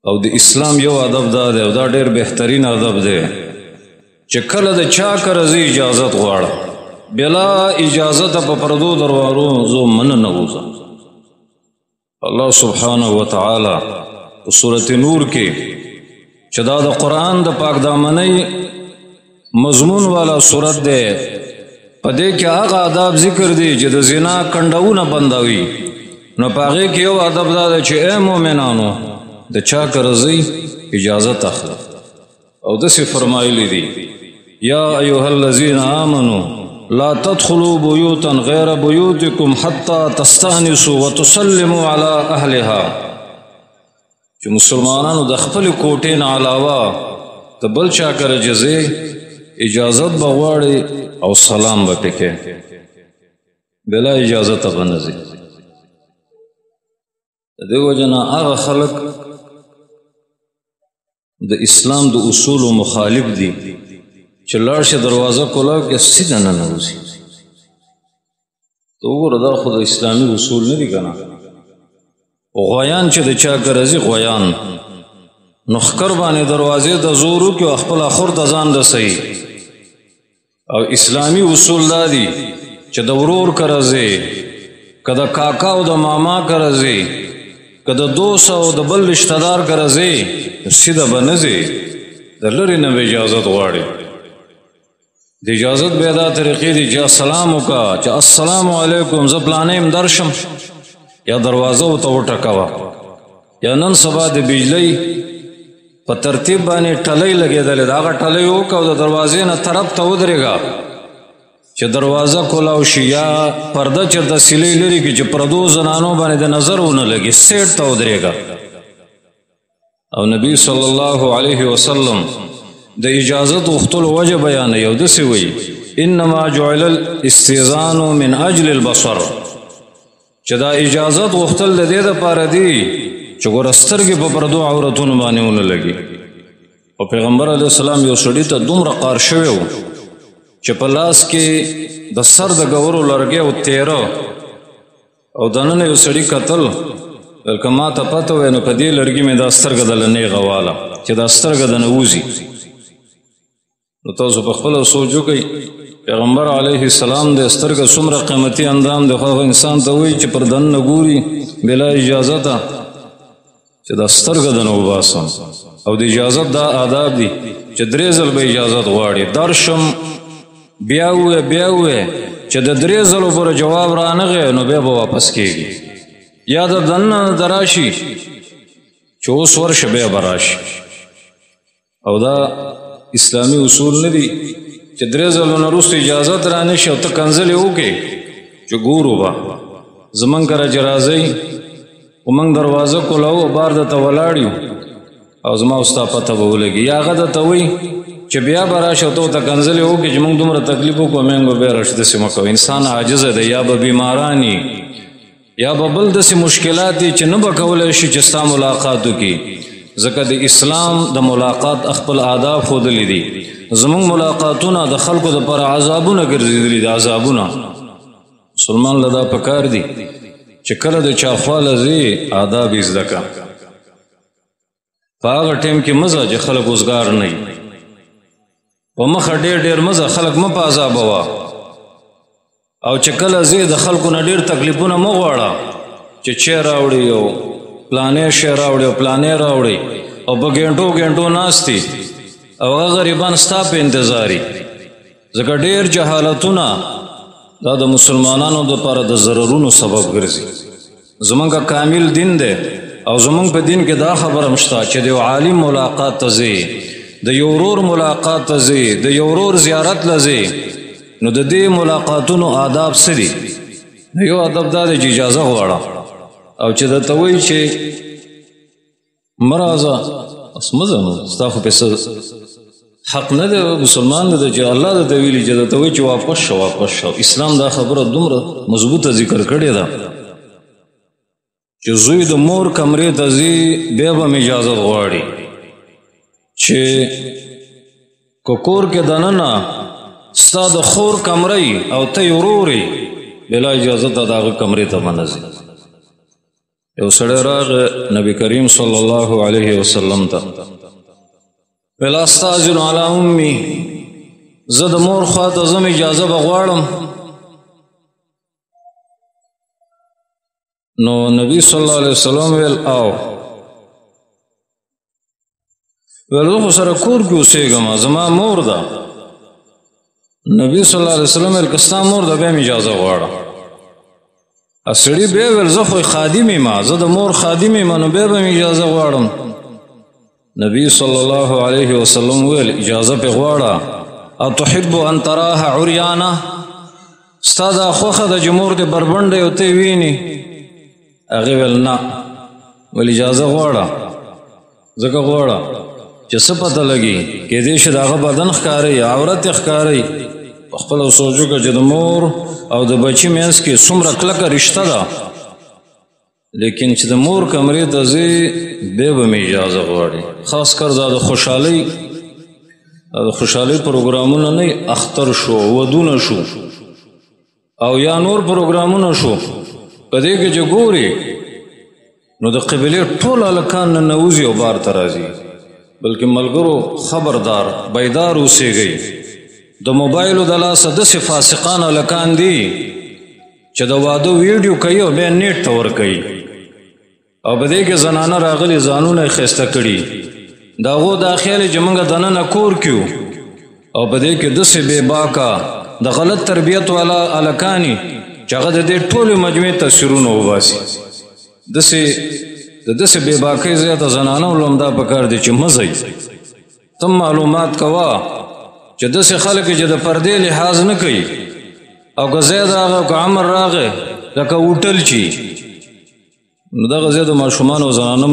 او د اسلام یو ادب دا دی او دا ډېر بهترین ادب دی چې کله د چا کره زه اجازت غواړم بلا اجازت په پردو دروازو زه منه نه وځم. الله سبحانه وتعالی په سورة نور کې چې دا د قرآن د پاک دامنۍ مضمون والا سورت دی په دې کې هغه آداب ذکر دي چې د زنا کنډونه بندوي. نو په هغې کې یو ادب دا دی چې ای مؤمنانو د چا کره ځئ اجازت اخلئ او داسې فرمایلی دي یا ایها الذین آمنوا لا تدخلوا بیوتا غیر بیوتکم حتی تستانسوا وتسلموا علی اهلها چې مسلمانانو د خپل کوټې نه علاوه د بل چا کره چې ځئ اجازت به غواړئ او سلام به پې کوئ بلا اجازته به نه ځئ. د دې وجه نه هغه خلک د اسلام د اصولو مخالف دي چې لاړ شي دروازه کولاو کې سیده ننوځي. ته وګوره دا خو د اسلامي اصول نه دي که نه. غویان چې د چا کره ځي غویان نو ښکر باندې دروازې ته زور وکړي او خپله خور ته ځان رسوي. او اسلامي اصول دا دي چې د ورور کره ځي که د کاکا او د ماما کره ځي که د دوست او د بل رشتهدار کره ځي سیده به نه ځي د لرې نه به اجازت غواړي. د اجازت بیا دا طریقې دي چې سلام وکړه چې السلام علیکم زه پلانی یم درشم یا دروازه ورته وټکوه یا نن سبا د بجلۍ په ترتیب باندې ټلۍ لګېدلې د هغه ټلۍ وکړه او د دروازې نه طرف ته ودرېږه چې دروازه کولاو شي یا پرده چېرته سیلۍ لري کړي چې پردو زنانو باندې د نظر ونه لګي سیټ ته ودرېږه. او نبی صلی الله علیه وسلم د اجازت غوښتلو وجه بیانوي او داسې وایي انما جعل الاستئذان من اجل البصر چې دا اجازت غوښتل د دې دپاره دي چې ګوره سترګې په پردو عورتونو باندې ونه لګي. او پیغمبر علیه السلام یو سړي ته دومره قار شوی و چې په لاس کې د سر د ګورو لرګی او تیره او دننه یو سړي کتل بلکې ما ته پته وی نو په دې لرګي مې دا سترګه دله نیغه واله چې دا سترګه دنه وځي. نو تاسو په خپله سوچ وکئ پیغمبر علیه السلام د سترګه څومره قیمتي اندام د هغه انسان ته وایي چې پر دننه ګوري بلا اجازته چې دا سترګه دنه وباسم. او د اجازت دا آداب دي چې 3 ځل به اجازت غواړي درشم بیا ووایې چې د 3 ځلو پورې جواب رانغی نو بیا به واپس کېږي یا د دننه د راشي چې اوس ورشه بیا به راشي. او دا اسلامي اصول نه دي چې 3 ځلو نه وروسته اجازت رانه شي او ته کنځلې وکړې چې ګورو به زمونږ کره چې راځئ خو موږ دروازه کولاو بار درته ولاړ یو او زما او ستا پته به ولګي یا هغه درته وایي چې بیا به راشي او ته ورته کنځلې وکړې چې موږ دومره تکلیف وکړو موږ به بیا راشي داسې مه کوه. انسان عاجزه دی یا به بیماران یا به بل داسې مشکلات دي چې نه به کولی شي چې ستا ملاقات وکړي ځکه د اسلام د ملاقات خپل آداب ښودلي دي. زموږ ملاقاتونه د خلکو دپاره عذابونه ګرځېدلي دي عذابونه. مسلمان له دا پکار دي چې کله د چا خواله ځې آداب یې زده کړه. په هغه ټیم کې مه ځه چې خلک اوزګار نه وي په مخه ډېر مه ځه خلک مه په عذابوه او چې کله ځې د خلکو نه ډېر تکلیفونه مه غواړه چې چی راوړي او پلانې شی راوړي او پلانې راوړي او په ګنټو ناستي او هغه غریبان ستا په انتظاري. ځکه ډېر جهالتونه دا د مسلمانانو دپاره د ضررونو سبب ګرځي. زمونږ کامل دین دی او زمونږ په دین کې دا خبره هم شته چې د یو عالم ملاقات ته ځې د یو ورور ملاقات ته ځې د یو ورور زیارت له ځې نو د دې ملاقاتونو آداب څه دي؟ یو ادب دا دی چې اجازه غواړه او چې درته وایي چې مه راځه بس مه ځه نو ستا خو پې حق نه دی مسلمان نه دی چې الله درته ویلي چې درته وایي چې واپس شه. اسلام دا خبره دومره مضبوطه ذکر کړې ده چې زوی د مور کمرې ته ځي بیا به م اجازت غواړي چې که کور کې دننه ستا د خور کمرې او ته یې ورور یې بلا اجازته د هغه کمرې ته به نه ځي. یو سړی راغی نبی کریم صلی الله علیه وسلم ته ویل استاذن علی امی زه د مور خواته ځم اجازه به غواړم نو نبی صلی الله علیه وسلم ویل او ویل زه خو سره کور کې اوسېږم زما مور ده نبی صلی الله علیه وسلم ویل که ستا مور ده بیا م اجازه غواړه سړي بیا ویل زه خو خادم یم زه د مور خادم یم نو بیا به م اجازه غواړم نبی صلی الله علیه وسلم ویل اجازه پې غواړه اتحب ان تراها عریانه ستا دا خوښه ده چې مور دې بربنډه او ته یې وینې هغې ویل نه ویل اجازه غواړه ځکه غواړه چې څه پته لګي کیدای شي د هغه بدن ښکارئ عورت یې ښکارئ په خپله سوچ وکړه چې د مور او د بچي منځ کې څومره کلکه رشته ده لیکن چې د مور کمرې ته ځې بیا به مې اجازه غواړي خاص کر دا د خوشحالۍ پروګرامونه نه اختر شو ودونه شو او یا نور پروګرامونه شو په دې کې چې ګوري نو د قبیلې ټول هلکان ننوځي او بار ته راځي بلکې ملګرو خبردار بیدار اوسېږئ د موبایلو د لاسه داسې فاسقان هلکان دي چې د واده ویډیو کوي او بیا نیټ ته ورکوي او په دې کې زنانه راغلي ځانونه یې ښایسته کړي د هغو دا خیال چې موږ دننه کور کیو او په دې کې داسې بې باکه د غلط تربیت والا هلکانې چې هغه د دې ټولې مجموعې تصویرونه وباسي د داسې بې باکۍ ځای ته زنانه ولو همدا پکار دی چې مه ځئ تم معلومات کوه چې داسې خلک چې د پردې لحاظ نه کوي او که ځای د هغه که عمر راغی لکه هوټل چې نو دغه ځای د ماشومانو او زنانه